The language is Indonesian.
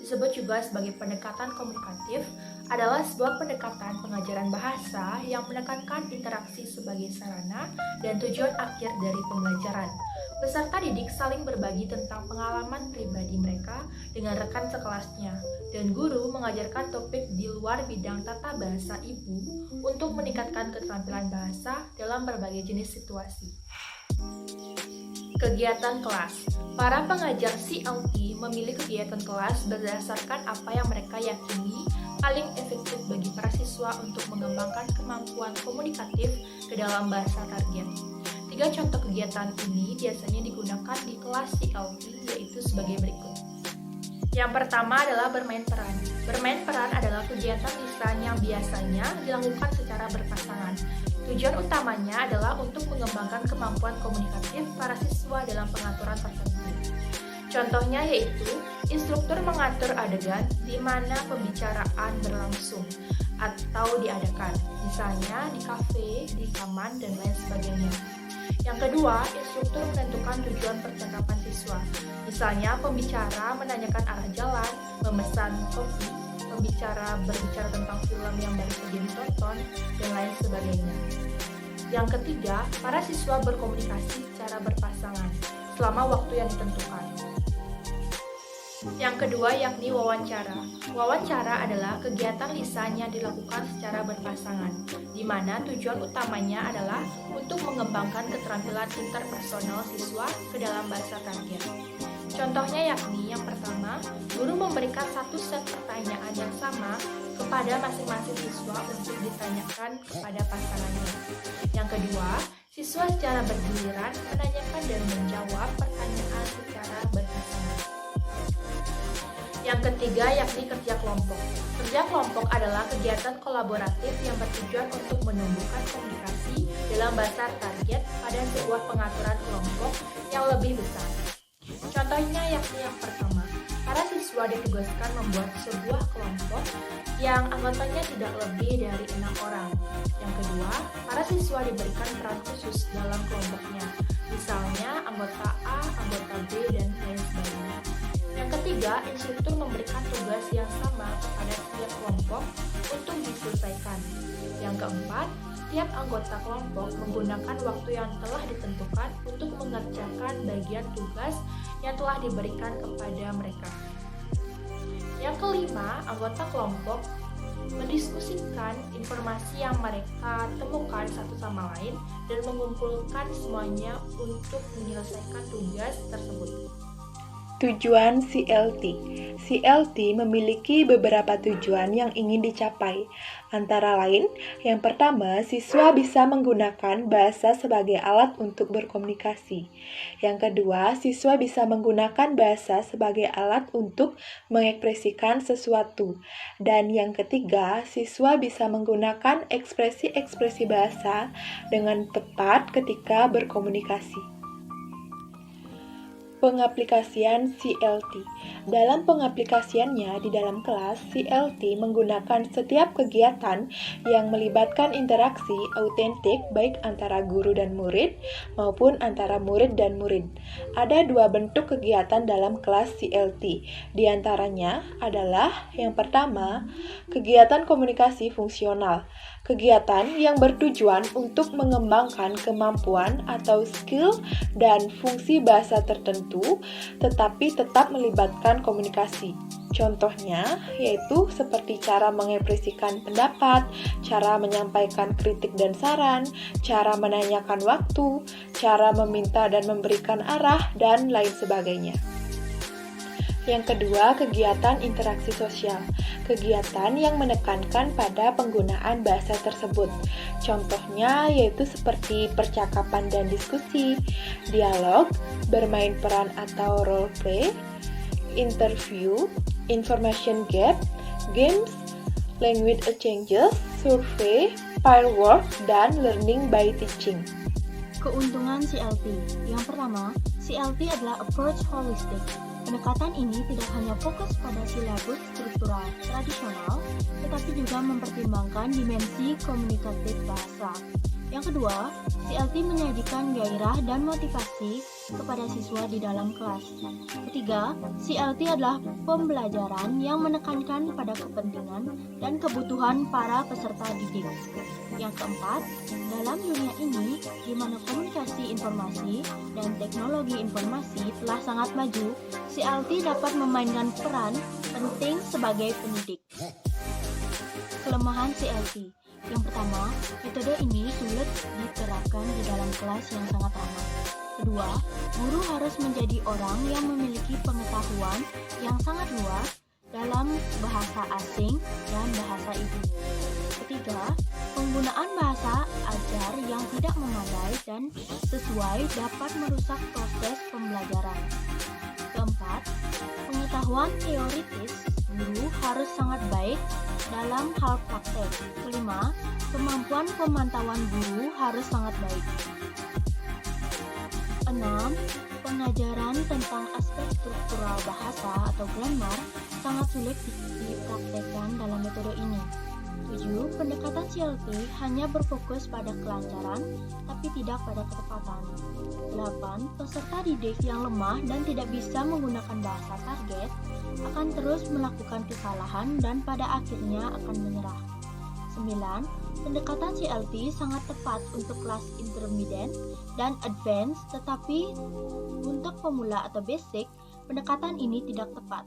disebut juga sebagai pendekatan komunikatif, adalah sebuah pendekatan pengajaran bahasa yang menekankan interaksi sebagai sarana dan tujuan akhir dari pembelajaran. Peserta didik saling berbagi tentang pengalaman pribadi mereka dengan rekan sekelasnya, dan guru mengajarkan topik di luar bidang tata bahasa ibu untuk meningkatkan keterampilan bahasa dalam berbagai jenis situasi. Kegiatan kelas. Para pengajar CLT memilih kegiatan kelas berdasarkan apa yang mereka yakini paling efektif bagi para siswa untuk mengembangkan kemampuan komunikatif ke dalam bahasa target. 3 contoh kegiatan ini biasanya digunakan di kelas CLT, yaitu sebagai berikut. Yang pertama adalah bermain peran. Bermain peran adalah kegiatan lisan yang biasanya dilakukan secara berpasangan. Tujuan utamanya adalah untuk mengembangkan kemampuan komunikatif para siswa dalam pengaturan tertentu. Contohnya yaitu, instruktur mengatur adegan di mana pembicaraan berlangsung atau diadakan, misalnya di kafe, di taman, dan lain sebagainya. Yang kedua, instruktur menentukan tujuan percakapan siswa. Misalnya, pembicara menanyakan arah jalan, memesan kopi, berbicara tentang film yang baru saja ditonton, dan lain sebagainya. Yang ketiga, para siswa berkomunikasi secara berpasangan selama waktu yang ditentukan. Yang kedua yakni wawancara. Wawancara adalah kegiatan lisan yang dilakukan secara berpasangan, di mana tujuan utamanya adalah untuk mengembangkan keterampilan interpersonal siswa ke dalam bahasa target. Contohnya yakni yang pertama, guru memberikan satu set pertanyaan yang sama kepada masing-masing siswa untuk ditanyakan kepada pasangannya. Yang kedua, siswa secara bergiliran menanyakan dan menjawab pertanyaan secara berpasangan. Yang ketiga yakni kerja kelompok. Kerja kelompok adalah kegiatan kolaboratif yang bertujuan untuk menumbuhkan komunikasi dalam bahasa target pada sebuah pengaturan kelompok yang lebih besar. Contohnya yakni yang pertama, para siswa ditugaskan membuat sebuah kelompok yang anggotanya tidak lebih dari 6 orang. Yang kedua, para siswa diberikan peran khusus dalam kelompoknya, misalnya anggota A, anggota B, dan lain sebagainya. Yang ketiga, instruktur memberikan tugas yang sama kepada setiap kelompok untuk diselesaikan. Yang keempat, setiap anggota kelompok menggunakan waktu yang telah ditentukan untuk mengerjakan bagian tugas yang telah diberikan kepada mereka. Yang kelima, anggota kelompok mendiskusikan informasi yang mereka temukan satu sama lain dan mengumpulkan semuanya untuk menyelesaikan tugas tersebut. Tujuan CLT. CLT memiliki beberapa tujuan yang ingin dicapai. Antara lain, yang pertama, siswa bisa menggunakan bahasa sebagai alat untuk berkomunikasi. Yang kedua, siswa bisa menggunakan bahasa sebagai alat untuk mengekspresikan sesuatu. Dan yang ketiga, siswa bisa menggunakan ekspresi-ekspresi bahasa dengan tepat ketika berkomunikasi. Pengaplikasian CLT. Dalam pengaplikasiannya di dalam kelas, CLT menggunakan setiap kegiatan yang melibatkan interaksi autentik baik antara guru dan murid maupun antara murid dan murid. Ada 2 bentuk kegiatan dalam kelas CLT. Di antaranya adalah yang pertama, kegiatan komunikasi fungsional. Kegiatan yang bertujuan untuk mengembangkan kemampuan atau skill dan fungsi bahasa tertentu, tetapi tetap melibatkan komunikasi. Contohnya yaitu seperti cara mengekspresikan pendapat, cara menyampaikan kritik dan saran, cara menanyakan waktu, cara meminta dan memberikan arah, dan lain sebagainya. Yang kedua, kegiatan interaksi sosial. Kegiatan yang menekankan pada penggunaan bahasa tersebut. Contohnya yaitu seperti percakapan dan diskusi, dialog, bermain peran atau role play, interview, information gap, games, language exchanges, survey, peer work, dan learning by teaching. Keuntungan CLT. Yang pertama, CLT adalah approach holistic. Pendekatan ini tidak hanya fokus pada silabus struktural tradisional, tetapi juga mempertimbangkan dimensi komunikatif bahasa. Yang kedua, CLT menyajikan gairah dan motivasi kepada siswa di dalam kelas. Ketiga, CLT adalah pembelajaran yang menekankan pada kepentingan dan kebutuhan para peserta didik. Yang keempat, dalam dunia ini, di mana komunikasi informasi dan teknologi informasi telah sangat maju, CLT dapat memainkan peran penting sebagai pendidik. Kelemahan CLT. Yang pertama, metode ini sulit diterapkan di dalam kelas yang sangat ramai. Kedua, guru harus menjadi orang yang memiliki pengetahuan yang sangat luas dalam bahasa asing dan bahasa ibu. Ketiga, penggunaan bahasa ajar yang tidak memadai dan sesuai dapat merusak proses pembelajaran. Keempat, pengetahuan teoritis guru harus sangat baik dalam hal praktek. Kelima, kemampuan pemantauan guru harus sangat baik. 6. Pengajaran tentang aspek struktural bahasa atau grammar sangat sulit dipraktekkan dalam metode ini. 7. Pendekatan CLT hanya berfokus pada kelancaran, tapi tidak pada ketepatan. 8. Peserta didik yang lemah dan tidak bisa menggunakan bahasa target akan terus melakukan kesalahan dan pada akhirnya akan menyerah. 9. Pendekatan CLT sangat tepat untuk kelas intermediate dan advance, tetapi untuk pemula atau basic, pendekatan ini tidak tepat.